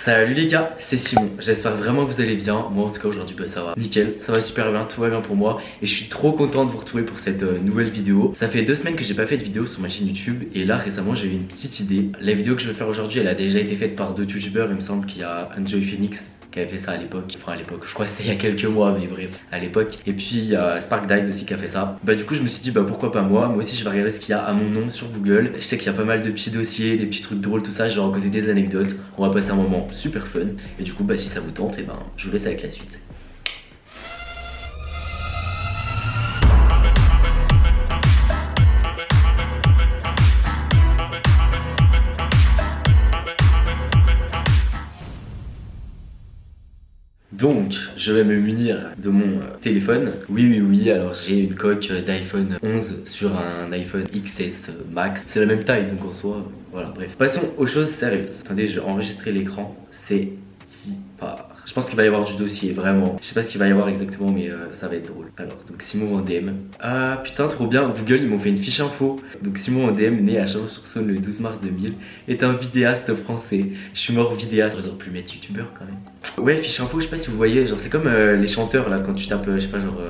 Salut les gars, c'est Simon, j'espère vraiment que vous allez bien. Moi en tout cas aujourd'hui ça va nickel, ça va super bien, tout va bien pour moi. Et je suis trop content de vous retrouver pour cette nouvelle vidéo. Ça fait 2 semaines que j'ai pas fait de vidéo sur ma chaîne YouTube. Et là récemment j'ai eu une petite idée. La vidéo que je vais faire aujourd'hui elle a déjà été faite par 2 youtubeurs. Il me semble qu'il y a Enjoy Phoenix qui avait fait ça à l'époque, enfin à l'époque, je crois que c'était il y a quelques mois, mais bref, à l'époque. Et puis il y a Spark Dice aussi qui a fait ça. Bah du coup je me suis dit bah pourquoi pas moi aussi je vais regarder ce qu'il y a à mon nom sur Google. Je sais qu'il y a pas mal de petits dossiers, des petits trucs drôles, tout ça, je vais raconter des anecdotes. On va passer un moment super fun. Et du coup bah si ça vous tente, et ben je vous laisse avec la suite. Donc, je vais me munir de mon téléphone. Oui, alors j'ai une coque d'iPhone 11 sur un iPhone XS Max. C'est la même taille, donc en soi, voilà, bref. Passons aux choses sérieuses. Attendez, je vais enregistrer l'écran. C'est si pas. Je pense qu'il va y avoir du dossier, vraiment. Je sais pas ce qu'il va y avoir exactement, mais ça va être drôle. Alors, donc Simon en DM. Ah putain, trop bien. Google, ils m'ont fait une fiche info. Donc Simon en DM, né à Chalon-sur-Saône le 12 mars 2000, est un vidéaste français. Je suis mort vidéaste. Ils auraient pu mettre youtubeur quand même. Ouais, fiche info, je sais pas si vous voyez, genre c'est comme les chanteurs là, quand tu tapes, je sais pas, genre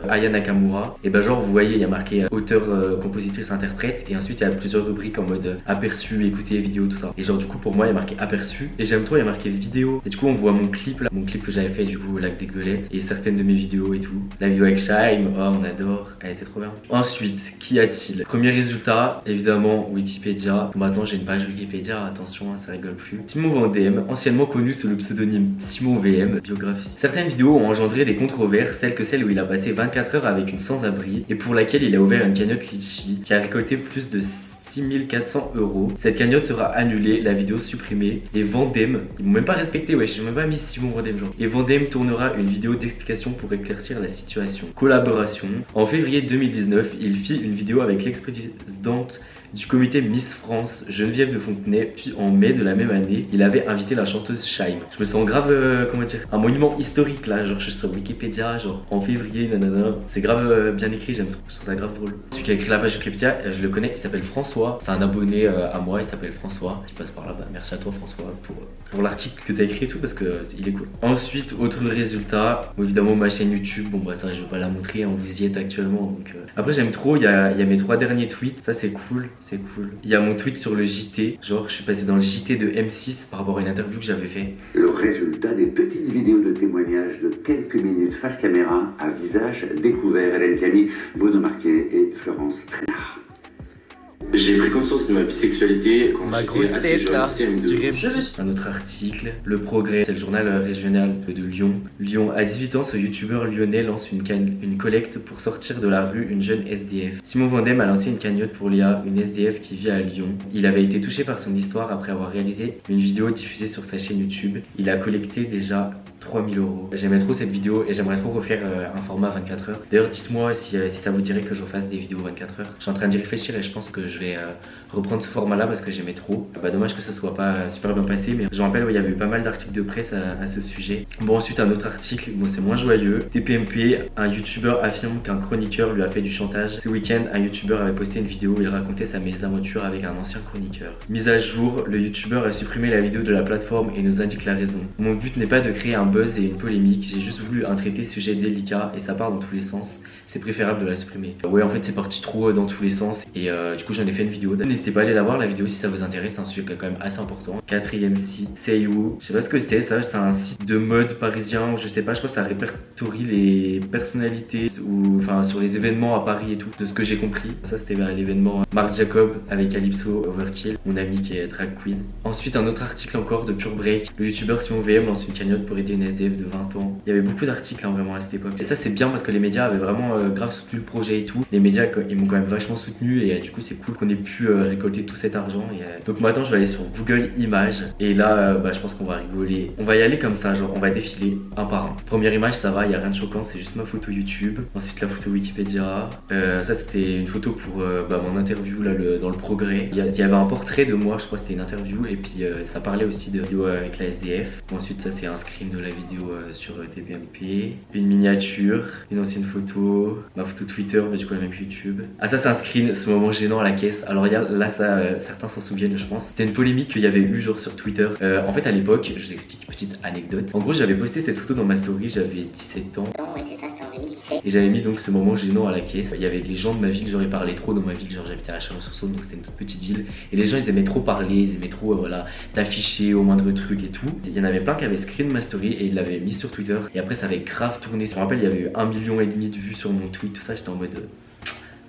Aya Nakamura, et ben genre vous voyez il y a marqué auteur, compositrice, interprète, et ensuite il y a plusieurs rubriques en mode aperçu, écouter, vidéo, tout ça. Et genre du coup pour moi il y a marqué aperçu, et j'aime trop, il y a marqué vidéo, et du coup on voit mon clip là, mon clip que j'avais fait du coup au lac des Golettes, et certaines de mes vidéos et tout. La vidéo avec Shime, oh on adore, elle était trop bien. Ensuite, qu'y a-t-il? Premier résultat, évidemment Wikipédia. Maintenant j'ai une page Wikipédia, attention hein, ça rigole plus. Simon Vendème, anciennement connu sous le pseudonyme Simon VM, biographie. Certaines vidéos ont engendré des controverses, telles que celle où il a passé 24 heures avec une sans-abri et pour laquelle il a ouvert une cagnotte Litchi qui a récolté plus de 6400 €. Cette cagnotte sera annulée, la vidéo supprimée et Vendème, ils m'ont même pas respecté, ouais, j'ai même pas mis Simon Vendème genre. Et Vendème tournera une vidéo d'explication pour éclaircir la situation. Collaboration. En février 2019, il fit une vidéo avec l'ex-présidente du comité Miss France, Geneviève de Fontenay, puis en mai de la même année, il avait invité la chanteuse Shime. Je me sens grave, comment dire, un monument historique là, genre je suis sur Wikipédia, genre en février, nanana. C'est grave bien écrit, j'aime trop, je trouve ça grave drôle. Celui qui a écrit la page Wikipédia, je le connais, il s'appelle François, c'est un abonné à moi, il s'appelle François, qui passe par là, bah merci à toi François pour l'article que t'as écrit et tout, parce que il est cool. Ensuite, autre résultat, évidemment ma chaîne YouTube, bon bah ça je vais pas la montrer, hein, vous y êtes actuellement, donc après j'aime trop, il y a mes 3 derniers tweets, ça c'est cool. C'est cool. Il y a mon tweet sur le JT, genre je suis passé dans le JT de M6 par rapport à une interview que j'avais fait. Le résultat des petites vidéos de témoignages de quelques minutes face caméra à visage découvert. Hélène Camille, Bruno Marquet et Florence Trainard. J'ai pris conscience de ma bisexualité quand ma grosse tête là, sur M6. Un autre article, Le Progrès, c'est le journal régional de Lyon. Lyon, à 18 ans, ce youtubeur lyonnais lance une collecte pour sortir de la rue une jeune SDF. Simon Vendème a lancé une cagnotte pour Léa, une SDF qui vit à Lyon. Il avait été touché par son histoire après avoir réalisé une vidéo diffusée sur sa chaîne YouTube. Il a collecté déjà 3000 €. J'aimais trop cette vidéo et j'aimerais trop refaire un format 24 heures. D'ailleurs dites-moi si ça vous dirait que je refasse des vidéos 24 heures. Je suis en train d'y réfléchir et je pense que je vais reprendre ce format là parce que j'aimais trop. Bah dommage que ça soit pas super bien passé, mais je me rappelle il y avait eu pas mal d'articles de presse à ce sujet. Bon ensuite un autre article, bon c'est moins joyeux. TPMP, un youtubeur affirme qu'un chroniqueur lui a fait du chantage. Ce week-end un youtubeur avait posté une vidéo où il racontait sa mésaventure avec un ancien chroniqueur. Mise à jour, le youtubeur a supprimé la vidéo de la plateforme et nous indique la raison. Mon but n'est pas de créer un buzz et une polémique, j'ai juste voulu un traité sujet délicat et ça part dans tous les sens. C'est préférable de la supprimer. Ouais en fait c'est parti trop dans tous les sens et du coup j'en ai fait une vidéo. N'hésitez pas à aller la voir la vidéo si ça vous intéresse, c'est un sujet quand même assez important. 4e site, Seiyu. Je sais pas ce que c'est, ça c'est un site de mode parisien ou je sais pas, je crois que ça répertorie les personnalités ou enfin sur les événements à Paris et tout, de ce que j'ai compris. Ça c'était vers l'événement Marc Jacob avec Calypso Overkill, mon ami qui est drag queen. Ensuite un autre article encore de Pure Break. Le youtubeur Simon VM lance une cagnotte pour aider une SDF de 20 ans. Il y avait beaucoup d'articles hein, vraiment à cette époque. Et ça c'est bien parce que les médias avaient vraiment grave soutenu le projet et tout. Les médias ils m'ont quand même vachement soutenu et du coup c'est cool qu'on ait pu récolter tout cet argent. Et, donc maintenant je vais aller sur Google Images et là je pense qu'on va rigoler. On va y aller comme ça, genre on va défiler un par un. Première image ça va, il n'y a rien de choquant, c'est juste ma photo YouTube. Ensuite la photo Wikipédia. Ça c'était une photo pour mon interview là dans le Progrès. Il y avait un portrait de moi, je crois que c'était une interview et puis ça parlait aussi de vidéo avec la SDF. Bon, ensuite ça c'est un screen de la vidéo sur TPMP. Une miniature, une ancienne photo. photo Twitter, mais du coup la même YouTube. Ah ça c'est un screen, ce moment gênant à la caisse. Alors regarde, là ça, certains s'en souviennent je pense. C'était une polémique qu'il y avait eu genre sur Twitter. En fait à l'époque, je vous explique, petite anecdote. En gros j'avais posté cette photo dans ma story, j'avais 17 ans. Ouais, c'est ça, c'était en 2017. Et j'avais mis donc ce moment gênant à la caisse. Il y avait les gens de ma ville, j'aurais parlé trop dans ma ville, genre j'habitais à Chalon-sur-Saône, donc c'était une toute petite ville. Et les gens ils aimaient trop parler, ils aimaient trop voilà, t'afficher au moindre truc et tout. Il y en avait plein qui avaient screen ma story et ils l'avaient mis sur Twitter. Et après ça avait grave tourné. Je me rappelle il y avait eu 1,5 million de vues sur mon tweet, tout ça, j'étais en mode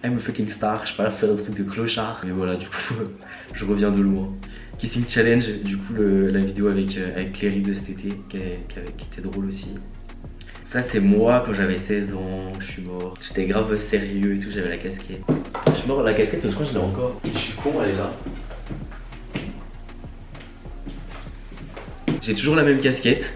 I'm a fucking star, je sais pas faire un truc de clochard. Mais voilà, du coup je reviens de loin. Kissing Challenge, du coup la vidéo avec Cléry de cet été qui était drôle aussi. Ça c'est moi quand j'avais 16 ans, je suis mort. J'étais grave sérieux et tout, j'avais la casquette. Je suis mort, la casquette je crois que je l'ai encore. Et je suis con, elle est là. J'ai toujours la même casquette.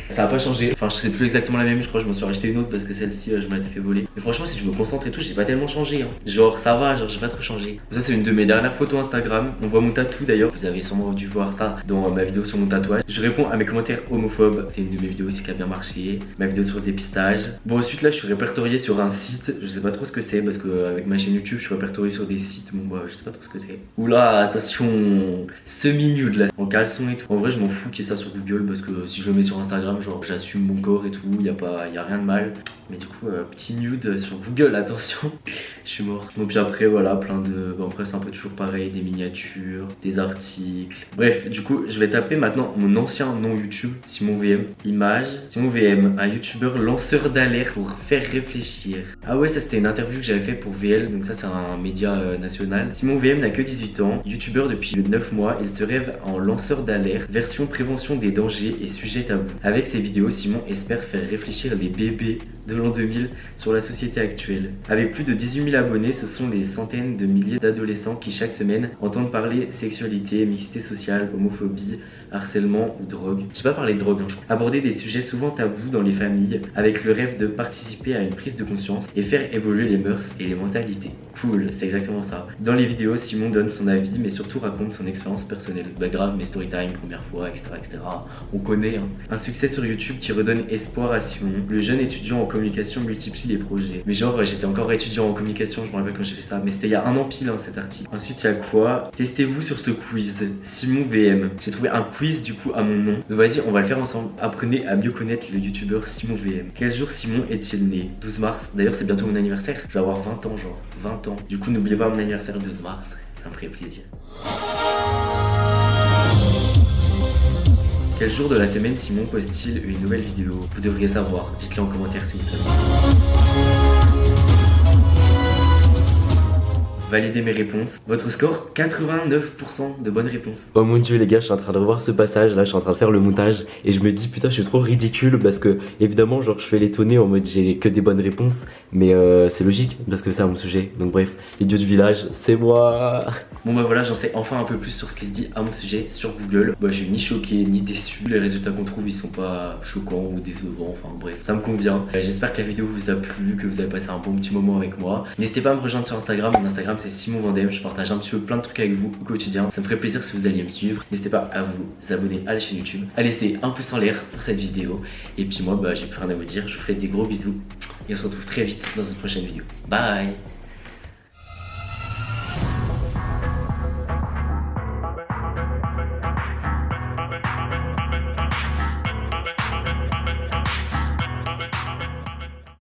Ça a pas changé, enfin je sais plus exactement la même, je crois que je m'en suis racheté une autre parce que celle-ci je me l'ai fait voler. Mais franchement si je me concentre et tout, j'ai pas tellement changé hein. Genre ça va, genre j'ai pas trop changé. Ça c'est une de mes dernières photos Instagram, on voit mon tatou d'ailleurs, vous avez sûrement dû voir ça dans ma vidéo sur mon tatouage. Je réponds à mes commentaires homophobes, c'est une de mes vidéos aussi qui a bien marché. Ma vidéo sur le dépistage. Bon ensuite là je suis répertorié sur un site, je sais pas trop ce que c'est parce que avec ma chaîne YouTube je suis répertorié sur des sites, bon bah je sais pas trop ce que c'est. Oula attention, semi-nude là, en caleçon et tout. En vrai je m'en fous qu'il y ait ça sur Google parce que si je le mets sur Instagram genre j'assume mon corps et tout, y a rien de mal. Mais du coup petit nude sur Google, attention. Je suis mort. Donc puis après voilà plein de... Bon après c'est un peu toujours pareil, des miniatures, des articles. Bref du coup je vais taper maintenant mon ancien nom YouTube, Simon VM. Image, Simon VM, un youtubeur lanceur d'alerte pour faire réfléchir. Ah ouais ça c'était une interview que j'avais fait pour VL, donc ça c'est un média national. Simon VM n'a que 18 ans, youtubeur depuis 9 mois, il se rêve en lanceur d'alerte, version prévention des dangers et sujets tabous. Avec ses vidéos, Simon espère faire réfléchir les bébés de l'an 2000 sur la société actuelle. Avec plus de 18 000 abonnés, ce sont des centaines de milliers d'adolescents qui chaque semaine entendent parler sexualité, mixité sociale, homophobie, harcèlement ou drogue. J'ai pas parlé de drogue, hein, je crois. Aborder des sujets souvent tabous dans les familles avec le rêve de participer à une prise de conscience et faire évoluer les mœurs et les mentalités. Cool, c'est exactement ça. Dans les vidéos, Simon donne son avis mais surtout raconte son expérience personnelle. Bah grave, mes story time, première fois, etc. On connaît, hein. Un succès sur YouTube qui redonne espoir à Simon. Le jeune étudiant en communication multiplie les projets. Mais genre, j'étais encore étudiant en communication, je me rappelle quand j'ai fait ça. Mais c'était il y a 1 an pile, hein, cet article. Ensuite, il y a quoi? Testez-vous sur ce quiz. Simon VM. J'ai trouvé un quiz du coup à mon nom. Donc vas-y, on va le faire ensemble. Apprenez à mieux connaître le youtubeur Simon VM. Quel jour Simon est-il né? 12 mars. D'ailleurs, c'est bientôt mon anniversaire. Je vais avoir 20 ans, genre. 20 ans. Du coup, n'oubliez pas mon anniversaire 12 mars. Ça me ferait plaisir. Quel jour de la semaine Simon poste-t-il une nouvelle vidéo? Vous devriez savoir, dites-le en commentaire si vous savez. Validez mes réponses. Votre score, 89% de bonnes réponses. Oh mon dieu les gars, je suis en train de revoir ce passage là, je suis en train de faire le montage et je me dis putain je suis trop ridicule parce que évidemment genre je fais l'étonner en mode j'ai que des bonnes réponses mais c'est logique parce que c'est mon sujet. Donc bref, les dieux du village, c'est moi. Bon bah voilà, j'en sais enfin un peu plus sur ce qui se dit à mon sujet sur Google. Bah je suis ni choqué ni déçu, les résultats qu'on trouve ils sont pas choquants ou décevants, enfin bref, ça me convient. J'espère que la vidéo vous a plu, que vous avez passé un bon petit moment avec moi. N'hésitez pas à me rejoindre sur Instagram, mon Instagram c'est Simon Vendem, je partage un petit peu plein de trucs avec vous au quotidien. Ça me ferait plaisir si vous alliez me suivre. N'hésitez pas à vous abonner à la chaîne YouTube, à laisser un pouce en l'air pour cette vidéo. Et puis moi, bah j'ai plus rien à vous dire. Je vous fais des gros bisous et on se retrouve très vite dans une prochaine vidéo. Bye.